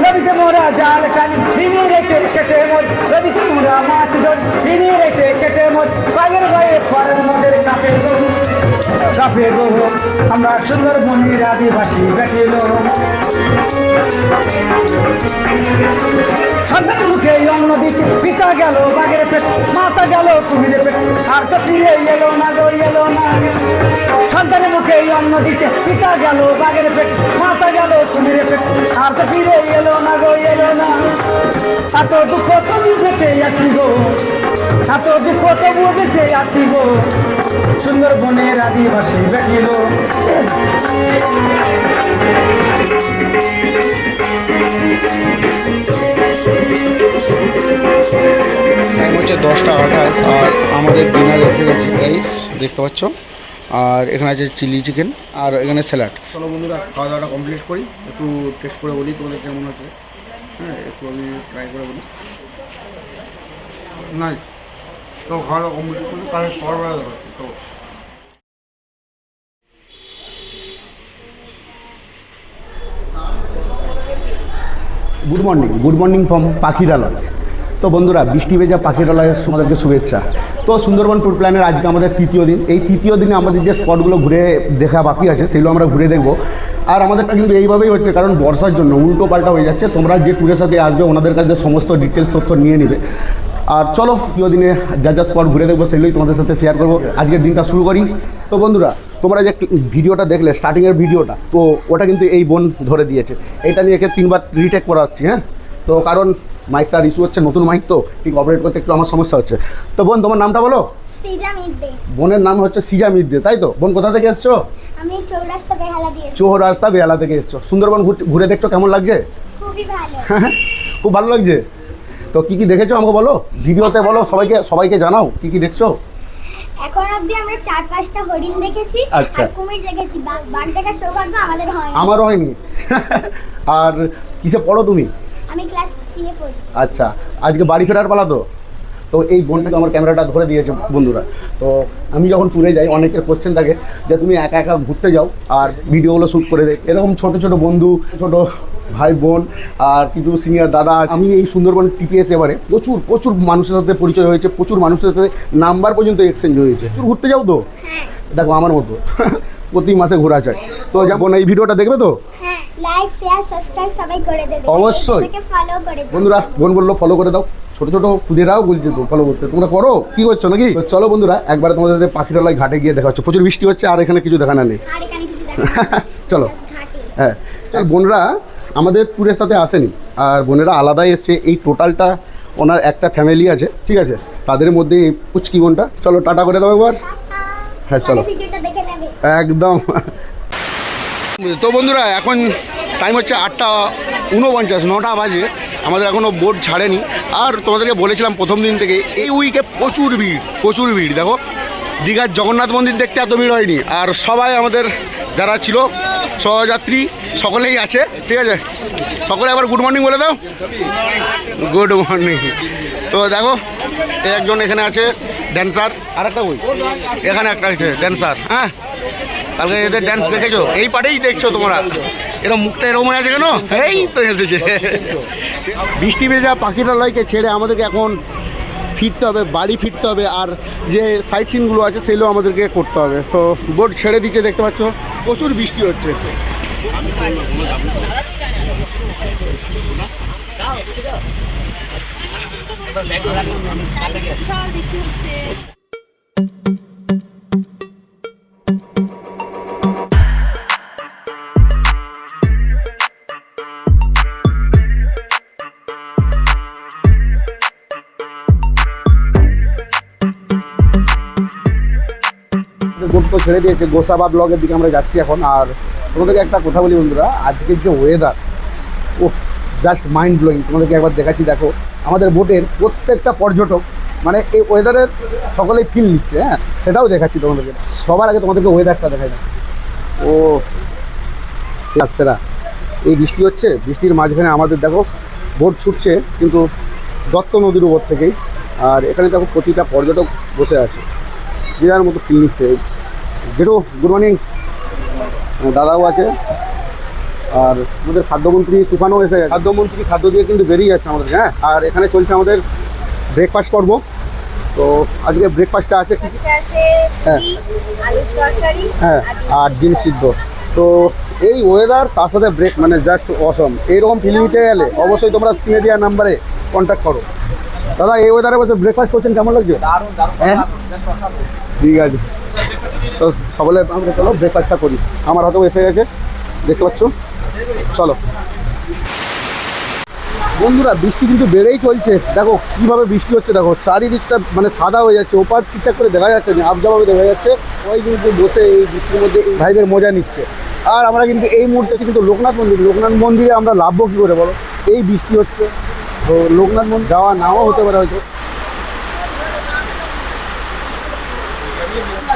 নদীতে মোরা জাল কানি ছিনি রেখে কেটে মোজ, নদীতে মোরা মাছ ধরি ছিনি রেখে কেটে মোজ। বাইরের বাইরে ঘরের মোদের কাপে গো, কাপে গো। আমরা সুন্দরবনের আদিবাসী বেটেল। সন্তানের মুখে অন্ন দিতে পিতা গেল বাঘের পেট, মাতা গেল কুমিরের পেট, আর তো ফিরে এলো না গো, এলো না। সন্তানের মুখে অন্ন দিতে পিতা গেল বাঘের পেট, মাতা গেল কুমিরের পেট, আর তো ফিরে এলো না গো, এলো না। আর তো দুঃখ তবু বেঁচে আছি গো, এত দুঃখ তবু বেঁচে আছি গো, সুন্দরবনের আদিবাসী বেটি গো। টাইম হচ্ছে 10:28 আর আমাদের ডিনার এসে গেছে রাইস দেখতে পাচ্ছ, আর এখানে আছে চিলি চিকেন আর এখানে স্যালাড। চলো বন্ধুরা খাওয়া দাওয়াটা কমপ্লিট করি, একটু টেস্ট করে বলি তোমাদের কেমন আছে। হ্যাঁ একটু আমি ট্রাই করে বলি। নাই তো খাওয়া দাওয়া কমপ্লিট করি, তাহলে সকালবেলা দেখাচ্ছি তো। গুড মর্নিং ফ্রম পাখিরালয়। তো বন্ধুরা বৃষ্টি ভেজা পাখিরালয়ের তোমাদেরকে শুভেচ্ছা। তো সুন্দরবন ট্যুর প্ল্যানের আজকে আমাদের তৃতীয় দিন। এই তৃতীয় দিনে আমাদের যে স্পটগুলো ঘুরে দেখা বাকি আছে সেগুলো আমরা ঘুরে দেখবো। আর আমাদেরটা কিন্তু এইভাবেই হচ্ছে, কারণ বর্ষার জন্য উল্টো পাল্টা হয়ে যাচ্ছে। তোমরা যে ট্যুরের সাথে আসবে ওনাদের কাছে সমস্ত ডিটেলস তথ্য নিয়ে নেবে। আর চলো তৃতীয় দিনে যা যা স্পট ঘুরে দেখবো সেগুলোই তোমাদের সাথে শেয়ার করবো। আজকের দিনটা শুরু করি। তো বন্ধুরা তোমরা যে ভিডিওটা দেখলে স্টার্টিংয়ের ভিডিওটা, তো ওটা কিন্তু এই বোন ধরে দিয়েছে। এইটা নিয়ে একে 3বার রিটেক করাচ্ছি। হ্যাঁ তো কারণ মাইকটার ইস্যু হচ্ছে, নতুন মাইক তো ঠিক অপারেট করতে একটু আমার সমস্যা হচ্ছে। তো বোন তোমার নামটা বলো। সৃজা মিদ্দে। বোনের নাম হচ্ছে সৃজা মিদ্দে, তাই তো? বোন কোথা থেকে এসছো? আমি চৌরাস্তা বেহালা দিয়ে। চৌরাস্তা বেহালা থেকে এসছো। সুন্দরবন ঘুরে দেখছো, কেমন লাগছে? খুবই ভালো। খুব ভালো লাগছে। তো কি কি দেখেছো আমাকে বলো, ভিডিওতে বলো, সবাইকে জানাও কি কি দেখছো। এখন অবধি আমরা 4-5টা হরিণ দেখেছি আর কুমির দেখেছি। বাঘ দেখার সৌভাগ্য আমাদের হয়নি। আমারও হয়নি। আর কিসে পড়ো তুমি? আমি ক্লাস 3 এ পড়ি। আচ্ছা আজকে বাড়ি ফেরার পালা তো। তো এই বোনটাকে আমার ক্যামেরাটা ধরে দিয়েছে বন্ধুরা। তো আমি যখন ট্যুরে যাই অনেকের কোশ্চেন থাকে যে তুমি একা একা ঘুরতে যাও আর ভিডিওগুলো শ্যুট করে দেয়। এরকম ছোট ছোট বন্ধু, ছোট ভাই বোন আর কিছু সিনিয়র দাদা। আমি এই সুন্দরবন টিপিএস এবারে প্রচুর মানুষের সাথে পরিচয় হয়েছে, প্রচুর মানুষের সাথে নাম্বার পর্যন্ত এক্সচেঞ্জ হয়েছে। প্রচুর ঘুরতে যাও তো? দেখো আমার মতো প্রতি মাসে ঘোরা চাই। তো যাবো না, এই ভিডিওটা দেখবে তো? হ্যাঁ, লাইক শেয়ার সাবস্ক্রাইব সবাই করে দেবে। অবশ্যই ফলো করে দেবে বন্ধুরা। বোন বললো ফলো করে দাও, ছোট ছোট খুদেরাও বলছে তো ফলো করতে। তোমরা করো, কি করছো নাকি? তো চলো বন্ধুরা একবার তোমাদের সাথে পাখিরালয় ঘাটে গিয়ে দেখা হচ্ছে। প্রচুর বৃষ্টি হচ্ছে আর এখানে কিছু দেখানো নেই। আর এখানে কিছু দেখা চলো। হ্যাঁ এই বোনরা আমাদের ট্যুরের সাথে আসেনি, আর বোনেরা আলাদাই এসছে। এই টোটালটা ওনার একটা ফ্যামিলি আছে, ঠিক আছে? তাদের মধ্যে এই পুচকি বোনটা। চলো টাটা করে দাও একবার। হ্যাঁ চলো ভিডিওটা দেখে নেবে একদম। তো বন্ধুরা এখন টাইম হচ্ছে 8:49, 9টা বাজে। আমাদের এখনও বোট ছাড়েনি। আর তোমাদেরকে বলেছিলাম প্রথম দিন থেকে এই উইকে প্রচুর ভিড়। দেখো দীঘার জগন্নাথ মন্দির দেখতে এত ভিড় হয়নি। আর সবাই আমাদের যারা ছিল সহযাত্রী সকলেই আছে, ঠিক আছে? সকলে আবার গুড মর্নিং বলে দাও। Good morning. তো দেখো একজন এখানে আছে ড্যান্সার, আর একটা ওই এখানে একটা আছে ড্যান্সার। হ্যাঁ কালকে এদের ড্যান্স দেখেছো? এই পাটেই দেখছো তোমরা। এরকম মুখটা এরকম হয়ে আছে কেন? এই তো এসেছে। বৃষ্টি ভেজা পাখিরালয়কে ছেড়ে আমাদেরকে এখন ফিরতে হবে, বাড়ি ফিরতে হবে। আর যে সাইট সিনগুলো আছে সেগুলো আমাদেরকে করতে হবে। তো বোট ছেড়ে দিচ্ছে, দেখতে পাচ্ছ প্রচুর বৃষ্টি হচ্ছে। বোট তো ছেড়ে দিয়েছে, গোসাবা ব্লগের দিকে আমরা যাচ্ছি এখন। আর তোমাদেরকে একটা কথা বলি বন্ধুরা, আজকের যে ওয়েদার, ও জাস্ট মাইন্ড ব্লোয়িং। তোমাদেরকে একবার দেখাচ্ছি, দেখো আমাদের বোটের প্রত্যেকটা পর্যটক মানে এই ওয়েদারের সকলেই ফিল নিচ্ছে। হ্যাঁ সেটাও দেখাচ্ছি তোমাদেরকে। সবার আগে তোমাদেরকে ওয়েদারটা দেখাই না। ও সেরা এই বৃষ্টি হচ্ছে, বৃষ্টির মাঝখানে আমাদের দেখো বোট ছুটছে কিন্তু দত্ত নদীর উপর থেকেই। আর এখানে দেখো প্রতিটা পর্যটক বসে আছে, যে যার মতো ফিল নিচ্ছে। যেটু গুড মর্নিং, দাদাও আছে। আর আমাদের খাদ্যমন্ত্রী তুফানও এসে গেছে। খাদ্যমন্ত্রী খাদ্য দিয়ে কিন্তু বেরিয়ে যাচ্ছে আমাদের। হ্যাঁ আর এখানে চলছে আমাদের ব্রেকফাস্ট পর্ব। তো আজকে ব্রেকফাস্টটা আছে হ্যাঁ হ্যাঁ আর ডিম সিদ্ধ। তো এই ওয়েদার তার সাথে ব্রেক মানে জাস্ট অসম। এইরকম ফিলিং নিতে গেলে অবশ্যই তোমরা স্ক্রিনে দেওয়া নাম্বারে কন্ট্যাক্ট করো। দাদা এই ওয়েদারে বসে ব্রেকফাস্ট করছেন, কেমন লাগছে? হ্যাঁ ঠিক আছে। তো সকলে আমরা চলো ব্রেকফাস্টটা করি। আমার হাতেও এসে গেছে, দেখতে পাচ্ছ। চলো বন্ধুরা বৃষ্টি কিন্তু বেড়েই চলছে, দেখো কিভাবে বৃষ্টি হচ্ছে, দেখো চারিদিকটা মানে সাদা হয়ে যাচ্ছে, ওপার ঠিকঠাক করে দেখা যাচ্ছে না, আবজাভাবে দেখা যাচ্ছে। ওই কিন্তু বসে এই বৃষ্টির মধ্যে এই ভাইবের মজা নিচ্ছে। আর আমরা কিন্তু এই মুহূর্তে কিন্তু লোকনাথ মন্দিরে আমরা লাভবো কী করে বলো, এই বৃষ্টি হচ্ছে। তো লোকনাথ মন্দির যাওয়া নাও হতে পারে হয়তো।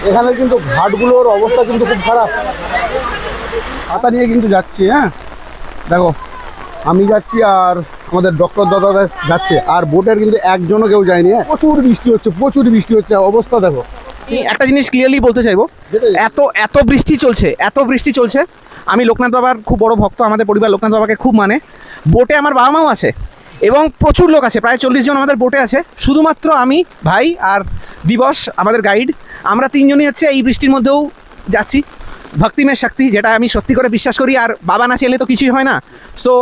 এখানে কিন্তু ঘাটগুলোর অবস্থা কিন্তু খুব খারাপ। ছাতা নিয়ে কিন্তু যাচ্ছি, হ্যাঁ দেখো আমি যাচ্ছি আর আমাদের ডক্টর দাদা যাচ্ছে, আর বোটের কিন্তু একজনও কেউ যায়নি। হ্যাঁ প্রচুর বৃষ্টি হচ্ছে অবস্থা দেখো। একটা জিনিস ক্লিয়ারলি বলতে চাইবো, এত বৃষ্টি চলছে। আমি লোকনাথ বাবার খুব বড় ভক্ত, আমাদের পরিবার লোকনাথ বাবাকে খুব মানে। বোটে আমার বাবা মাও আছে এবং প্রচুর লোক আছে, প্রায় 40 জন আমাদের বোটে আছে। শুধুমাত্র আমি, ভাই আর দিবস আমাদের গাইড, আমরা 3 জনই হচ্ছে এই বৃষ্টির মধ্যেও যাচ্ছি। ভক্তিমের শক্তি, যেটা আমি সত্যি করে বিশ্বাস করি, আর বাবা না চাইলে তো কিছুই হয় না। সো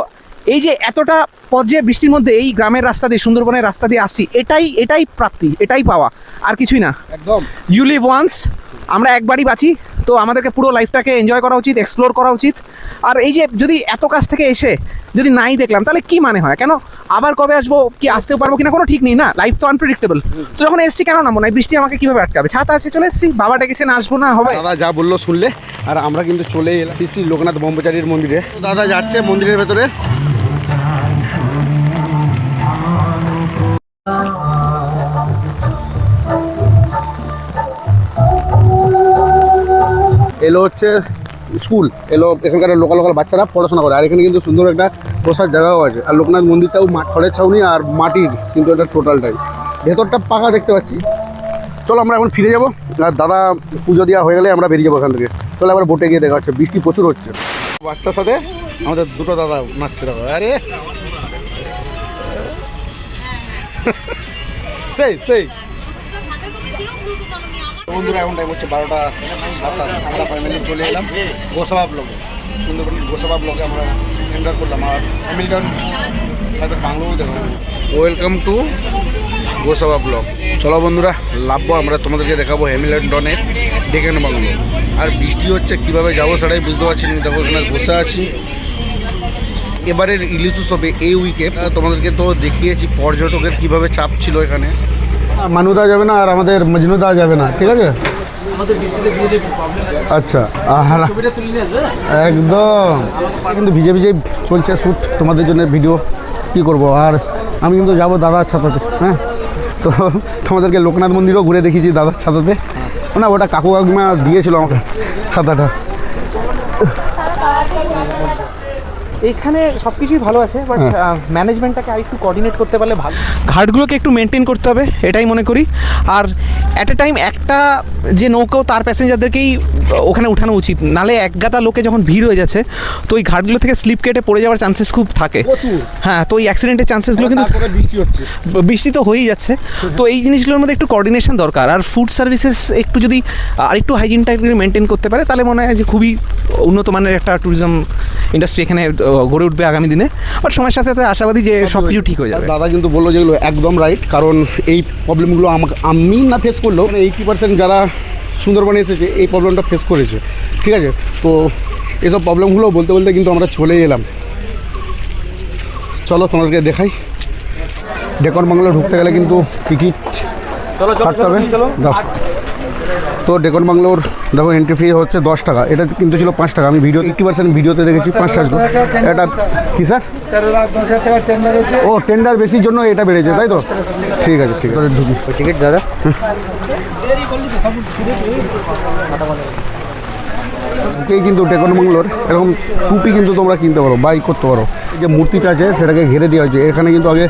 এই যে এতটা পথ যে বৃষ্টির মধ্যে এই গ্রামের রাস্তা দিয়ে, সুন্দরবনের রাস্তা দিয়ে আসছি, এটাই প্রাপ্তি, এটাই পাওয়া, আর কিছুই না। একদম ইউ লিভ ওয়ান্স, আমরা একবারই বাঁচি, তো আমাদেরকে পুরো লাইফটাকে এনজয় করা উচিত, এক্সপ্লোর করা উচিত। আর এই যে যদি এত কাছ থেকে এসে যদি নাই দেখলাম তাহলে কি মানে হয়? কেন আবার কবে আসবো, কি আসতেও পারবো কিনা কোনো ঠিক নেই না, লাইফ তো আনপ্রেডিক্টেবল। তো যখন এসছি কেন নামবো না? বৃষ্টি আমাকে কীভাবে আটকাবে? ছাতা আছে, চলে এসছি, বাবা ডেকেছে না, আসবো না হবে? দাদা যা বললো শুনলে, আর আমরা কিন্তু চলে এলাম শ্রী লোকনাথ ব্রহ্মচারীর মন্দিরে। দাদা যাচ্ছে মন্দিরের ভেতরে। এলো হচ্ছে স্কুল, এলো এখানকার লোকাল বাচ্চারা পড়াশোনা করে। আর এখানে কিন্তু সুন্দর একটা বসার জায়গাও আছে। আর লোকনাথ মন্দিরটাও খড়ের ছাউনি আর মাটির কিন্তু এটা টোটালটাই। ভেতরটা পাকা দেখতে পাচ্ছি। চলো আমরা এখন ফিরে যাবো, আর দাদা পুজো দেওয়া হয়ে গেলে আমরা বেরিয়ে যাবো এখান থেকে। চলো আবার বোটে গিয়ে দেখা হচ্ছে। বৃষ্টি প্রচুর হচ্ছে। বাচ্চার সাথে আমাদের দুটো দাদা নাচছে, দেখো। আরে সেই বন্ধুরা এখন টাইম হচ্ছে 12:27। আমরা ফাইনালি চলে এলাম গোসাবা ব্লকে, সুন্দরবনের গোসাবা ব্লকে আমরা এন্টার করলাম। আর হ্যামিল্টন সাথে বাংলোও দেখা। Welcome to Gosaba block. চলো বন্ধুরা লাভবো, আমরা তোমাদেরকে দেখাবো হ্যামিল্টনের ডেকেন বাংলো। আর বৃষ্টি হচ্ছে, কীভাবে যাবো সেটাই বুঝতে পারছি না। দেখো এখানে বসে আছি। এবারের ইলিশ উৎসবে এই উইকে তোমাদেরকে তো দেখিয়েছি পর্যটকের কীভাবে চাপ ছিল এখানে। মানুদা যাবে না আর আমাদের মজনুদা যাবে না, ঠিক আছে? আচ্ছা একদম কিন্তু ভিজে চলছে শ্যুট তোমাদের জন্য ভিডিও, কি করব। আর আমি কিন্তু যাবো দাদার ছাতাতে। হ্যাঁ তো তোমাদেরকে লোকনাথ মন্দিরও ঘুরে দেখিয়েছি দাদার ছাতাতে। না ওটা কাকু কাকিমা দিয়েছিল আমাকে ছাতাটা। এখানে সব কিছুই ভালো আছে, বাট ম্যানেজমেন্টটাকে আরেকটু কোঅর্ডিনেট করতে পারলে ভালো। ঘাটগুলোকে একটু মেনটেন করতে হবে, এটাই মনে করি। আর অ্যাট এ টাইম একটা যে নৌকাও তার প্যাসেঞ্জারদেরকেই ওখানে উঠানো উচিত, নালে একগাদা লোকে যখন ভিড় হয়ে যাচ্ছে তো ওই ঘাটগুলো থেকে স্লিপ কেটে পড়ে যাওয়ার চান্সেস খুব থাকে। হ্যাঁ, তো ওই অ্যাক্সিডেন্টের চান্সেসগুলো কিন্তু বৃষ্টি তো হয়েই যাচ্ছে। তো এই জিনিসগুলোর মধ্যে একটু কোঅর্ডিনেশন দরকার। আর ফুড সার্ভিসেস একটু যদি আরেকটু হাইজিনটা মেনটেন করতে পারে তাহলে মনে হয় যে খুবই উন্নত মানের একটা ট্যুরিজম ইন্ডাস্ট্রি এখানে গড়ে উঠবে আগামী দিনে। বাট সময়ের সাথে সাথে আশাবাদী যে সব কিছু ঠিক হয়ে যাবে। দাদা কিন্তু বললো যেগুলো একদম রাইট, কারণ এই প্রবলেমগুলো আমি না ফেস করলেও 80% যারা সুন্দরবনে এসেছে এই প্রবলেমটা ফেস করেছে, ঠিক আছে? তো এসব প্রবলেমগুলো বলতে বলতে কিন্তু আমরা চলে এলাম। চলো তোমাদেরকে দেখাই। ডেকন বাংলো ঢুকতে গেলে কিন্তু টিকিট কাটতে হবে। তো ডেকন বাংলোর দেখো এন্ট্রি ফি হচ্ছে 10 টাকা, এটা কিন্তু ছিল 5 টাকা। আমি ভিডিও 80% ভিডিওতে দেখেছি 5 টাকা। এটা কি স্যার? ও টেন্ডার বেশির জন্য এটা বেড়েছে, তাই তো? ঠিক আছে ঢুকি। টিকিট দাদা এই কিন্তু ডেকন বাংলোর এরকম টুপি কিন্তু তোমরা কিনতে পারো, বাই করতে পারো। এই যে মূর্তিটা আছে সেটাকে ঘিরে দেওয়া হয়েছে, এখানে কিন্তু আগে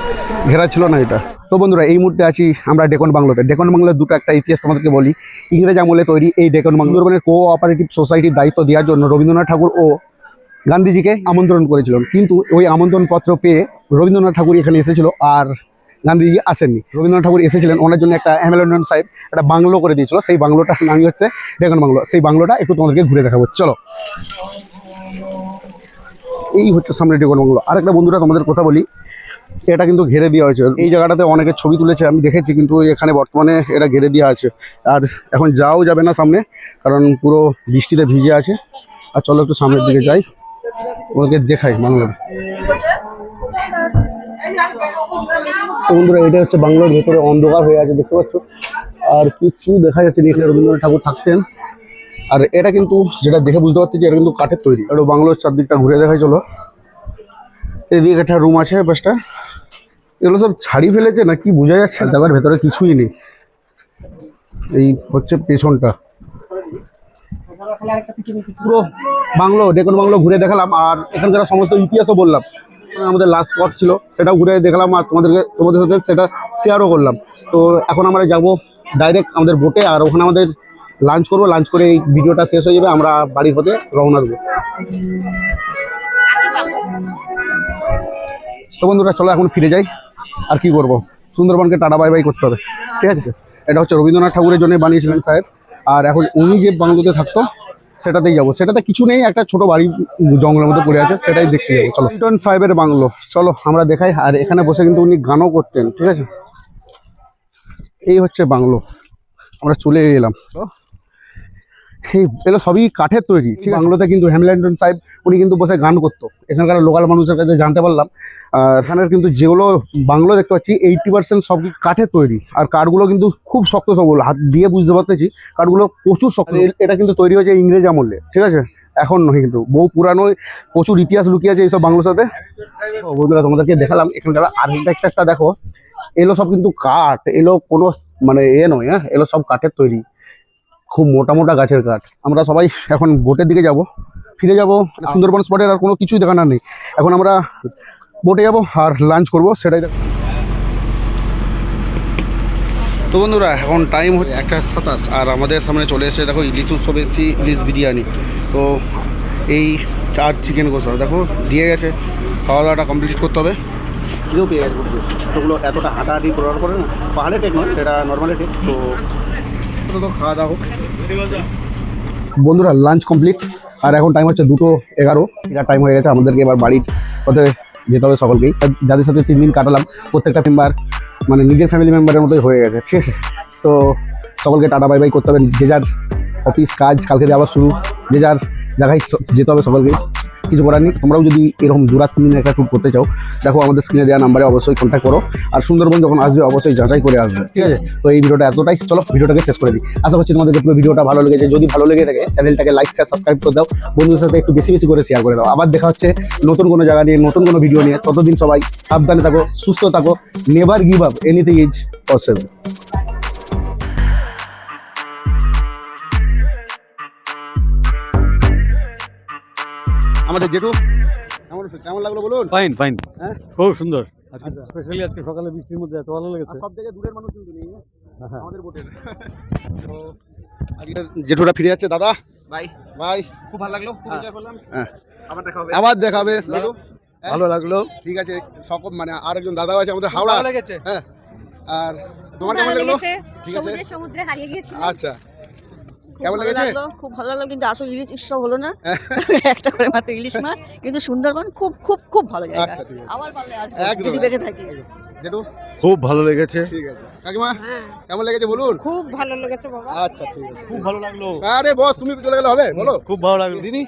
ঘেরা ছিল না এটা। তো বন্ধুরা এই মুহূর্তে আছি আমরা ডেকন বাংলোতে। ডেকন বাংলোর দুটো একটা ইতিহাস তোমাদেরকে বলি। ইংরেজ আমলে তৈরি এই ডেকন বাংলো সুন্দরবনের কোঅপারেটিভ সোসাইটির দায়িত্ব দেওয়ার জন্য রবীন্দ্রনাথ ঠাকুর ও গান্ধীজিকে আমন্ত্রণ করেছিলেন, কিন্তু ওই আমন্ত্রণপত্র পেয়ে রবীন্দ্রনাথ ঠাকুর এখানে এসেছিল আর গান্ধীজি আসেননি। রবীন্দ্রনাথ ঠাকুর এসেছিলেন, ওনার জন্য একটা হ্যামিল্টন সাহেব একটা বাংলো করে দিয়েছিল। সেই বাংলোটার নামই হচ্ছে ডেকন বাংলো। সেই বাংলোটা একটু তোমাদেরকে ঘুরে দেখাবো, চলো। এই হচ্ছে সামনে ডেকন বাংলো। আরেকটা বন্ধুরা তোমাদের কথা বলি, এটা কিন্তু ঘেরে দেওয়া হয়েছে। এই জায়গাটাতে অনেকের ছবি তুলেছে আমি দেখেছি, কিন্তু এখানে বর্তমানে এটা ঘেরে দেওয়া আছে। আর এখন যাওয়া যাবে না সামনে, কারণ পুরো বৃষ্টিতে ভিজে আছে। আর চলো একটু সামনের দিকে যাই, ওদেরকে দেখাই বাংলার। তো বন্ধুরা এটা হচ্ছে বাংলোর ভেতরে অন্ধকার হয়ে আছে দেখতে পাচ্ছ, আর কিছু দেখা যাচ্ছে না। এখানে রবীন্দ্রনাথ ঠাকুর থাকতেন। আর এটা কিন্তু যেটা দেখে বুঝতে পারছি যে এটা কিন্তু কাঠের তৈরি। এটা বাংলোর চারদিকটা ঘুরে দেখাই চলো। এদিকে একটা রুম আছে পাঁচটা, এগুলো সব ছাড়িয়ে ফেলেছে না কি বোঝা যাচ্ছে না, তারপর ভেতরে কিছুই নেই। এই হচ্ছে পেছনটা, পুরো বাংলো ডেকন বাংলো ঘুরে দেখালাম। আর এখানকার সমস্ত ইতিহাসও বললাম। আমাদের লাস্ট স্পট ছিল সেটাও ঘুরে দেখালাম, আর তোমাদের সাথে সেটা শেয়ারও করলাম। তো এখন আমরা যাব ডাইরেক্ট আমাদের বোটে, আর ওখানে আমাদের লাঞ্চ করবো। লাঞ্চ করে এই ভিডিওটা শেষ হয়ে যাবে, আমরা বাড়ির হতে রওনা দেবো। তো বন্ধুরা চলো এখন ফিরে যাই। আর কি করব, সুন্দরবনকে টাটা বাই বাই করতে হবে, ঠিক আছে। এটা হচ্ছে রবীন্দ্রনাথ ঠাকুরের জন্য বানিয়েছিলেন সাহেব। আর এখন উনি যে বাংলোতে থাকতো সেটাতেই যাবো। সেটাতে কিছু নেই, একটা ছোট বাড়ি জঙ্গলের মধ্যে পড়ে আছে, সেটাই দেখতে যাবো। চলো লিটন সাহেবের বাংলো চলো আমরা দেখাই। আর এখানে বসে কিন্তু উনি গানও করতেন, ঠিক আছে। এই হচ্ছে বাংলো, আমরা চলে এলাম। এই এগুলো সবই কাঠের তৈরি, ঠিক আছে। বাংলোতে কিন্তু হ্যামিল্টন সাহেব উনি কিন্তু বসে গান করতো। এখানকার লোকাল মানুষের কাছে জানতে পারলাম। আর এখানের কিন্তু যেগুলো বাংলো দেখতে পাচ্ছি 80% সব কাঠের তৈরি। আর কাঠগুলো কিন্তু খুব শক্ত সবল, হাত দিয়ে বুঝতে পারতেছি কাঠগুলো প্রচুর শক্ত। এটা কিন্তু তৈরি হয়েছে ইংরেজ আমলে, ঠিক আছে, এখন নয় কিন্তু বহু পুরানো, প্রচুর ইতিহাস লুকিয়ে আছে এইসব বাংলোর সাথে। বন্ধুরা তোমাদেরকে দেখালাম এখানকার আর্কিটেকচারটা দেখো। এগুলো সব কিন্তু কাঠ, এগুলো কোনো মানে নয়, হ্যাঁ, এগুলো সব কাঠের তৈরি, খুব মোটা মোটা গাছের কাঠ। আমরা সবাই এখন বোটের দিকে যাব, ফিরে যাব। সুন্দরবন স্পটের আর কোনো কিছুই দেখানোর নেই। এখন আমরা বোটে যাব আর লাঞ্চ করব, সেটাই দেখো। তো বন্ধুরা এখন টাইম হচ্ছে 1:27, আর আমাদের সামনে চলে এসেছে দেখো ইলিশ উৎসব এসেছি, ইলিশ বিরিয়ানি। তো এই 4 চিকেন কষা দেখো দিয়ে গেছে। খাওয়া দাওয়াটা কমপ্লিট করতে হবে। খিদেও পেয়ে গেছে ওগুলো, এতটা হাঁটাহাঁটি করার পরে না, পাহাড়ে টেক নয়, এটা নর্মালি টেক। তো খাওয়া দাওয়া হোক। বন্ধুরা লাঞ্চ কমপ্লিট, আর এখন টাইম হচ্ছে 2:11। এটা টাইম হয়ে গেছে, আমাদেরকে এবার বাড়ির পথে যেতে হবে সকলকেই। যাদের সাথে 3 দিন কাটালাম, প্রত্যেকটা মেম্বার মানে নিজের ফ্যামিলি মেম্বারের মতোই হয়ে গেছে, ঠিক আছে। তো সকলকে টাটা বাই বাই করতে হবে। যে যার অফিস কাজ কালকে দিয়ে আবার শুরু, যে যার জায়গায় যেতে হবে সকলকে, কিছু করার নেই। তোমরাও যদি এরকম 2-3 দিনের একটা ট্যুর করতে চাও, দেখো আমাদের স্ক্রিনে দেওয়া নাম্বারে অবশ্যই কন্ট্যাক্ট করো। আর সুন্দরবন যখন আসবে অবশ্যই যাচাই করে আসবে, ঠিক আছে। তো এই ভিডিওটা এতটাই, চলো ভিডিওটাকে শেষ করে দিই। আশা করছি তোমাদের পুরো ভিডিওটা ভালো লেগেছে। যদি ভালো লেগে থাকে চ্যানেলটাকে লাইক শেয়ার সাবস্ক্রাইব করে দাও, বন্ধুদের সাথে একটু বেশি বেশি করে শেয়ার করে দাও। আবার দেখা হচ্ছে নতুন কোনো জায়গা নিয়ে, নতুন কোনো ভিডিও নিয়ে। ততদিন সবাই সাবধানে থাকো, সুস্থ থাকো। Never give up, anything is possible. আমাদের জেঠু কেমন লাগলো বলুন? ফাইন ফাইন, হ্যাঁ খুব সুন্দর। আজকে স্পেশালি আজকে সকালে বৃষ্টির মধ্যে এত ভালো লেগেছে। সব থেকে দূরের মানুষ কিন্তু নেই আমাদের বোটে। তো আজকে জেঠুরা ফিরে যাচ্ছে। দাদা বাই ভাই, খুব ভালো লাগলো, খুব এনজয় করলাম। হ্যাঁ আবার দেখা হবে। আবার দেখাবে দাদু, ভালো লাগলো, ঠিক আছে। সকল মানে আরেকজন দাদা আছে আমাদের হাওড়া, ভালো লেগেছে। হ্যাঁ। আর তোমার কেমন লাগলো? ঠিক আছে, সমুদ্রে হারিয়ে গেছি। আচ্ছা কেমন লেগেছে? খুব ভালো লাগলো, কিন্তু আসলে ইলিশ উৎসব হলো না। একটা করে মাত্র ইলিশ মাছ, কিন্তু সুন্দরবন খুব খুব খুব ভালো জায়গা। আচ্ছা ঠিক আছে, আবার পারলে আসবো একদম, যদি বেঁচে থাকি। জেঠু খুব ভালো লেগেছে। ঠিক আছে, কাকিমা কেমন লেগেছে বলুন? খুব ভালো লেগেছে বাবা। আচ্ছা ঠিক আছে, খুব ভালো লাগলো। আরে বস তুমি চলে গেলে হবে, বলো। খুব ভালো লাগলো। দিদি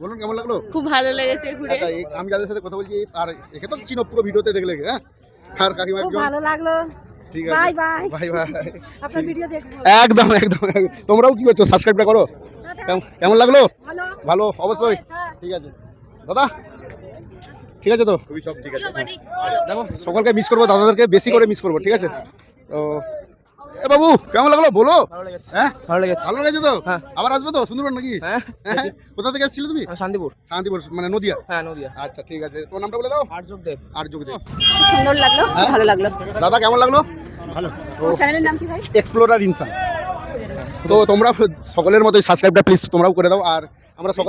বলুন কেমন লাগলো? খুব ভালো লেগেছে ঘুরে। আচ্ছা আমি যাদের সাথে কথা বলছি, আর একে তো চিনো পুরো ভিডিওতে দেখলে, হ্যাঁ। আর কাকিমা খুব ভালো লাগলো। ঠিক আছে, বাই বাই। Bye bye. আপনার ভিডিও দেখবো। একদম একদম, তোমরাও কি করছো? সাবস্ক্রাইবটা করো। কেমন লাগলো? ভালো ভালো অবশ্যই, ঠিক আছে দাদা, ঠিক আছে। তো খুবই সব ঠিক আছে। দেখো সকলকে মিস করবো, দাদাদেরকে বেশি করে মিস করবো, ঠিক আছে। তো এ বাবু কেমন লাগলো বলো? হ্যাঁ ভালো লেগেছে। ভালো লেগেছে তো? আবার আসবে তো সুন্দরবন নাকি? হ্যাঁ। কোথা থেকে এসেছিলে তুমি? শান্তিপুর। শান্তিপুর মানে নদিয়া? হ্যাঁ নদিয়া। আচ্ছা ঠিক আছে, তোমার নামটা বলে দাও। আর্যদেব। আর্যদেব। সুন্দর লাগলো, হ্যাঁ? ভালো লাগলো। দাদা কেমন লাগলো? ভালো। চ্যানেলের নাম কি ভাই? এক্সপ্লোরার ইনসান। তো তোমরা সকলের মতোই সাবস্ক্রাইবটা প্লিজ তোমরাও করে দাও। আর আমরা সকল